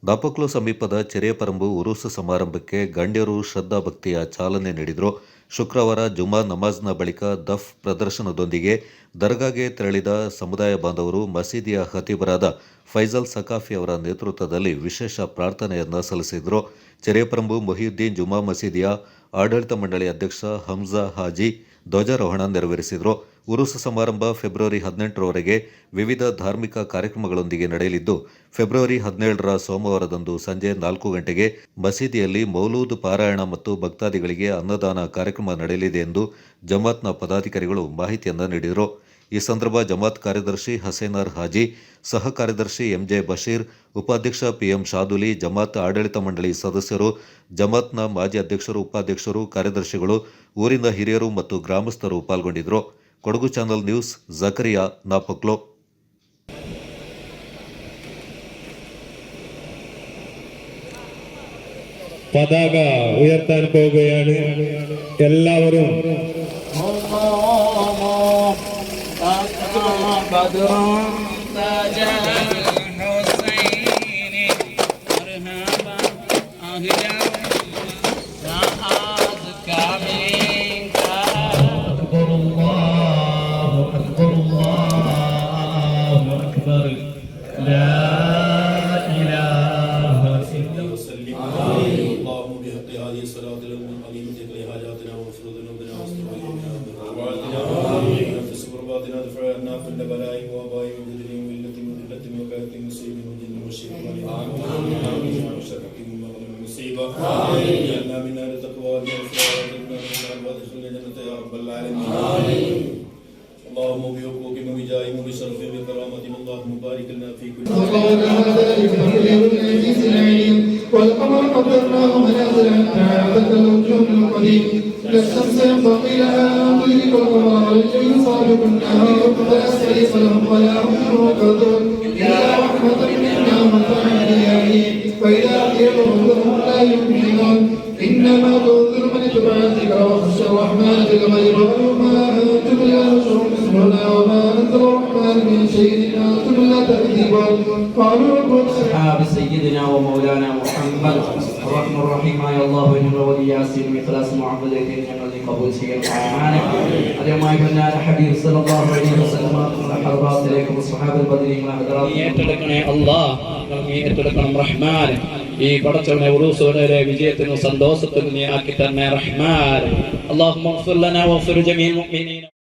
ದಾಪಕ್ಲು ಸಮೀಪದ ಚೆರೆಪರಂಬು ಉರುಸು ಸಮಾರಂಭಕ್ಕೆ ಗಣ್ಯರು ಶ್ರದ್ಧಾಭಕ್ತಿಯ ಚಾಲನೆ ನೀಡಿದರು. ಶುಕ್ರವಾರ ಜುಮಾ ನಮಾಜ್ನ ಬಳಿಕ ದಫ್ ಪ್ರದರ್ಶನದೊಂದಿಗೆ ದರ್ಗಾಗೆ ತೆರಳಿದ ಸಮುದಾಯ ಬಾಂಧವರು ಮಸೀದಿಯ ಖತೀಬರಾದ ಫೈಜಲ್ ಸಕಾಫಿ ಅವರ ನೇತೃತ್ವದಲ್ಲಿ ವಿಶೇಷ ಪ್ರಾರ್ಥನೆಯನ್ನು ಸಲ್ಲಿಸಿದರು. ಚೆರೆಪರಂಬು ಮೊಹಿಯುದ್ದೀನ್ ಜುಮಾ ಮಸೀದಿಯ ಆಡಳಿತ ಮಂಡಳಿ ಅಧ್ಯಕ್ಷ ಹಮ್ಜಾ ಹಾಜಿ ಧ್ವಜಾರೋಹಣ ನೆರವೇರಿಸಿದರು. ಉರುಸು ಸಮಾರಂಭ ಫೆಬ್ರವರಿ 18ರವರೆಗೆ ವಿವಿಧ ಧಾರ್ಮಿಕ ಕಾರ್ಯಕ್ರಮಗಳೊಂದಿಗೆ ನಡೆಯಲಿದ್ದು, ಫೆಬ್ರವರಿ 17ರ ಸೋಮವಾರದಂದು ಸಂಜೆ 4 ಗಂಟೆಗೆ ಮಸೀದಿಯಲ್ಲಿ ಮೌಲೂದ್ ಪಾರಾಯಣ ಮತ್ತು ಭಕ್ತಾದಿಗಳಿಗೆ ಅನ್ನದಾನ ಕಾರ್ಯಕ್ರಮ ನಡೆಯಲಿದೆ ಎಂದು ಜಮಾತ್ನ ಪದಾಧಿಕಾರಿಗಳು ಮಾಹಿತಿಯನ್ನು ನೀಡಿದರು. ಈ ಸಂದರ್ಭ ಜಮಾತ್ ಕಾರ್ಯದರ್ಶಿ ಹಸೇನಾರ್ ಹಾಜಿ, ಸಹ ಕಾರ್ಯದರ್ಶಿ ಎಂಜೆ ಬಶೀರ್, ಉಪಾಧ್ಯಕ್ಷ ಪಿಎಂ ಶಾದುಲಿ, ಜಮಾತ್ ಆಡಳಿತ ಮಂಡಳಿ ಸದಸ್ಯರು, ಜಮಾತ್ನ ಮಾಜಿ ಅಧ್ಯಕ್ಷರು, ಉಪಾಧ್ಯಕ್ಷರು, ಕಾರ್ಯದರ್ಶಿಗಳು, ಊರಿನ ಹಿರಿಯರು ಮತ್ತು ಗ್ರಾಮಸ್ಥರು ಪಾಲ್ಗೊಂಡಿದ್ದರು. Kodagu channel news, Zakariya, ನಾಪಕ್ಲೋ. പതാക ഉയർത്താൻ പോവുകയാണ്. എല്ലാവരും اللهم بحقوقك وبجاهك وبشرفك وبكرامتك اللهم بارك لنا في كل والقمر قدرناه منازل حتى الوجوه القديم لا الشمس ينبغي لها ان تدرك القمر والليل سابق النهار فلا استيقظ لهم ولا هم يوقظون الا رحمه منا ومتاعا اليه فاذا قيل لهم لا يؤمنون انما تنذر من اتبع الذكر وخشى الرحمن بالغيب وما انتم الا بشر مثلنا وما انزل الرحمن من شيء ان انتم الا تكذبون قالوا ربنا اصحاب سيدنا ومولانا محمد الرحمن الرحيم يا الله انه ولي ياسين بإخلاص معبدين ഞങ്ങളുടെ കബൂൽ ചെയ്യണമേ. അതേമായി പൊന്നാന ഹബീബ് സല്ലല്ലാഹു അലൈഹി വസല്ലം ഹർബാത്തിലേക്കും സ്വഹാബൽ ബദരീങ്ങളെ ഹദറാത്ത് ഏറ്റെടുക്കണേ അല്ലാഹ്. നീ ഏറ്റെടുക്കണം റഹ്മാൻ. ഈ പടച്ചവനെ ഉറൂസുകളുടെ വിജയത്തിനും സന്തോഷത്തിനും നീ ആക്കി തന്നെ റഹ്മാൻ. അല്ലാഹുമ്മ ഗ്ഫിർ ലനാ വഗ്ഫിർ ജമീഅൽ മുഅ്മിനീൻ.